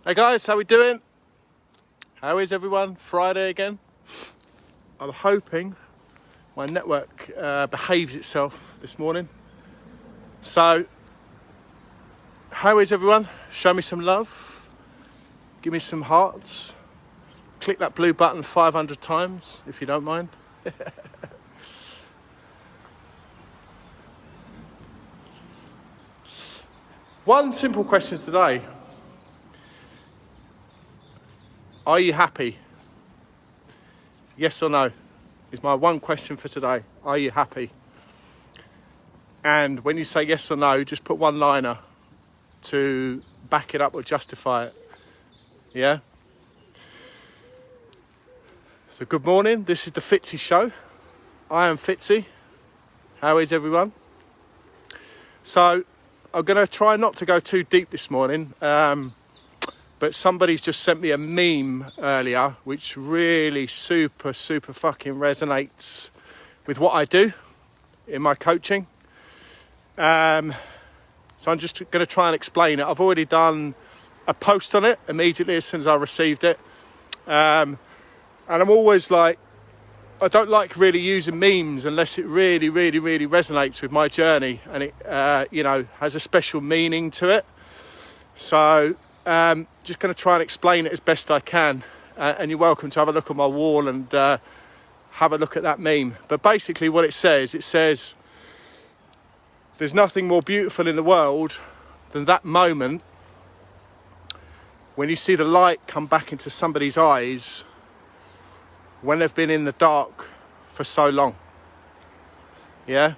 Hey guys, how we doing? How is everyone? Friday again. I'm hoping my network behaves itself this morning. So, how is everyone? Show me some love. Give me some hearts. Click that blue button 500 times, if you don't mind. One simple question today. Are you happy? Yes or no? Is my one question for today. Are you happy? And when you say yes or no, just put one liner to back it up or justify it. Yeah? So good morning, this is the Fitzy Show. I am Fitzy. How is everyone? So I'm going to try not to go too deep this morning. But somebody's just sent me a meme earlier, which really super fucking resonates with what I do in my coaching. So I'm just going to try and explain it. I've already done a post on it immediately as soon as I received it. And I'm always like, I don't like really using memes unless it really resonates with my journey and it, has a special meaning to it. So, just going to try and explain it as best I can, and you're welcome to have a look at my wall and have a look at that meme. But basically what it says there's nothing more beautiful in the world than that moment when you see the light come back into somebody's eyes when they've been in the dark for so long. Yeah,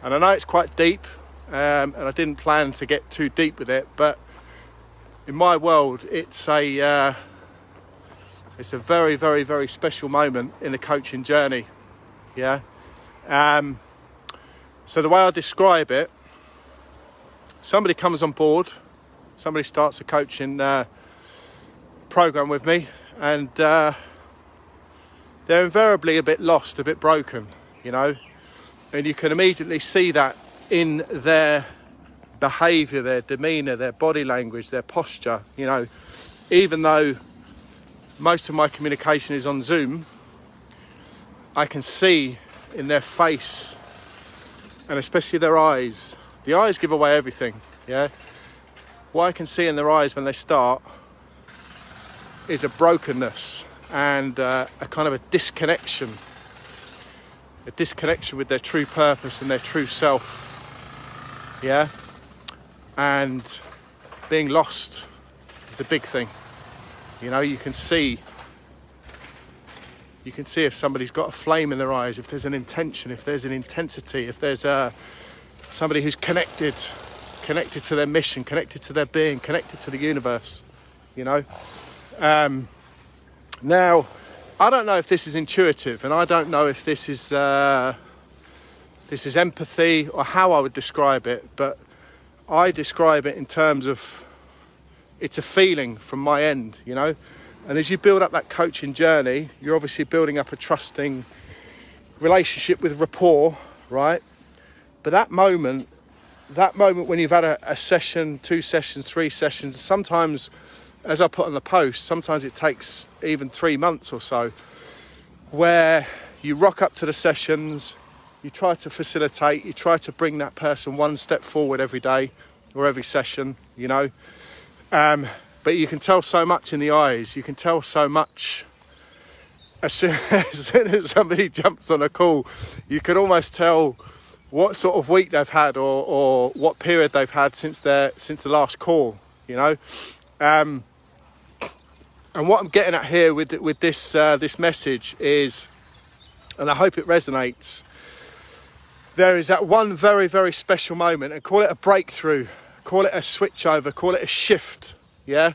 and I know it's quite deep, and I didn't plan to get too deep with it, but in my world, it's a very special moment in the coaching journey. Yeah. So the way I describe it, somebody comes on board, somebody starts a coaching program with me, and they're invariably a bit lost, a bit broken, and you can immediately see that in their behaviour, their demeanour, their body language, their posture. Even though most of my communication is on Zoom, I can see in their face, and especially their eyes. The eyes give away everything. Yeah, what I can see in their eyes when they start is a brokenness and a kind of a disconnection with their true purpose and their true self. Yeah. And being lost is the big thing. You can see if somebody's got a flame in their eyes, if there's an intention, if there's an intensity, if there's somebody who's connected to their mission, connected to their being, connected to the universe. Now, I don't know if this is intuitive, and I don't know if this is empathy or how I would describe it, but I describe it in terms of it's a feeling from my end, and as you build up that coaching journey, you're obviously building up a trusting relationship with rapport, right? But that moment when you've had a session, 2 sessions, 3 sessions, sometimes, as I put on the post, sometimes it takes even 3 months or so, where you rock up to the sessions, you try to facilitate, you try to bring that person one step forward every day or every session, but you can tell so much in the eyes, you can tell so much as soon as somebody jumps on a call. You can almost tell what sort of week they've had or what period they've had since the last call, and what I'm getting at here with this message is, and I hope it resonates, there is that one very special moment, and call it a breakthrough, call it a switch over, call it a shift, yeah?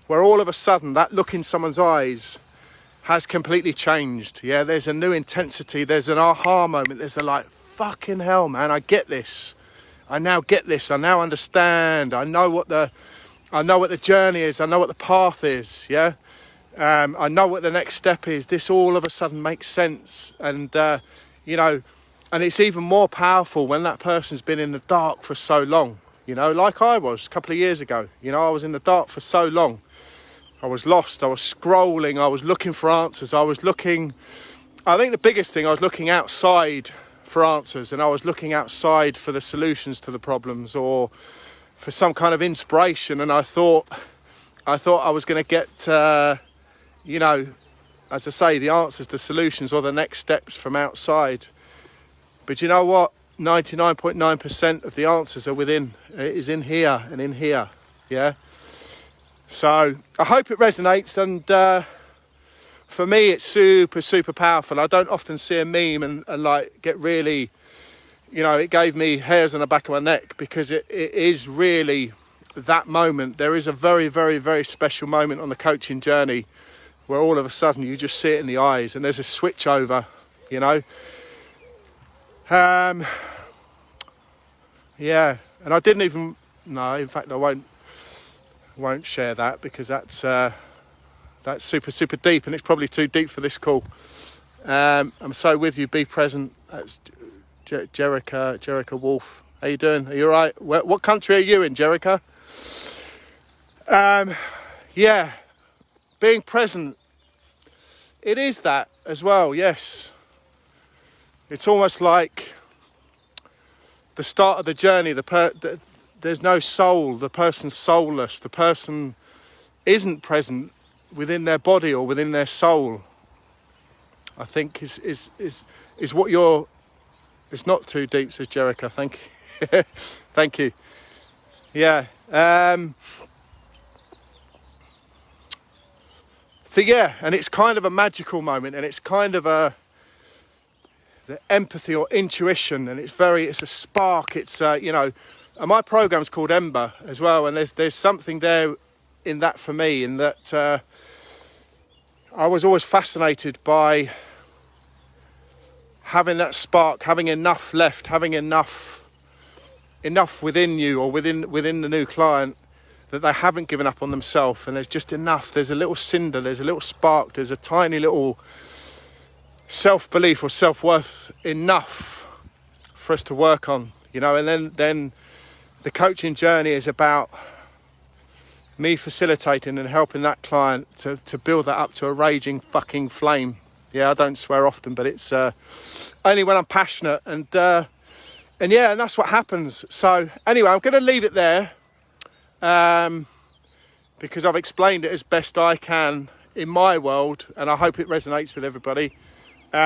Where all of a sudden that look in someone's eyes has completely changed, yeah? There's a new intensity, there's an aha moment, there's a like, fucking hell, man, I get this. I now get this, I now understand, I know what the journey is, I know what the path is, yeah? I know what the next step is. This all of a sudden makes sense, and and it's even more powerful when that person's been in the dark for so long, like I was a couple of years ago. I was in the dark for so long, I was lost, I was scrolling, I was looking for answers, I think the biggest thing, I was looking outside for answers, and I was looking outside for the solutions to the problems or for some kind of inspiration, and I thought I was going to get, you know, as I say, the answers, the solutions or the next steps from outside. But you know what? 99.9% of the answers are is in here and in here, yeah? So I hope it resonates, and for me it's super, super powerful. I don't often see a meme and like get really, you know, it gave me hairs on the back of my neck, because it is really that moment. There is a very, very, very special moment on the coaching journey where all of a sudden you just see it in the eyes and there's a switch over, you know. Yeah, and I didn't even, no, in fact I won't share that, because that's super, super deep, and it's probably too deep for this call. I'm so with you, be present. That's Jerica Wolf. How you doing? Are you all right? What country are you in, Jerica? Yeah, being present, it is that as well, yes. It's almost like the start of the journey. There's no soul, the person's soulless, the person isn't present within their body or within their soul. I think is what you're. It's not too deep, says Jerica. Thank you. Thank you. Yeah. So yeah, and it's kind of a magical moment, and it's kind of the empathy or intuition, and it's a spark. It's you know, and my program's called Ember as well, and there's something there in that for me, in that I was always fascinated by having that spark, having enough left, having enough within you or within the new client, that they haven't given up on themselves, and there's just enough. There's a little cinder, there's a little spark, there's a tiny little self-belief or self-worth enough for us to work on, you know. And then the coaching journey is about me facilitating and helping that client to build that up to a raging fucking flame. Yeah, I don't swear often, but it's only when I'm passionate, and yeah, and that's what happens. So anyway, I'm going to leave it there, because I've explained it as best I can in my world, and I hope it resonates with everybody.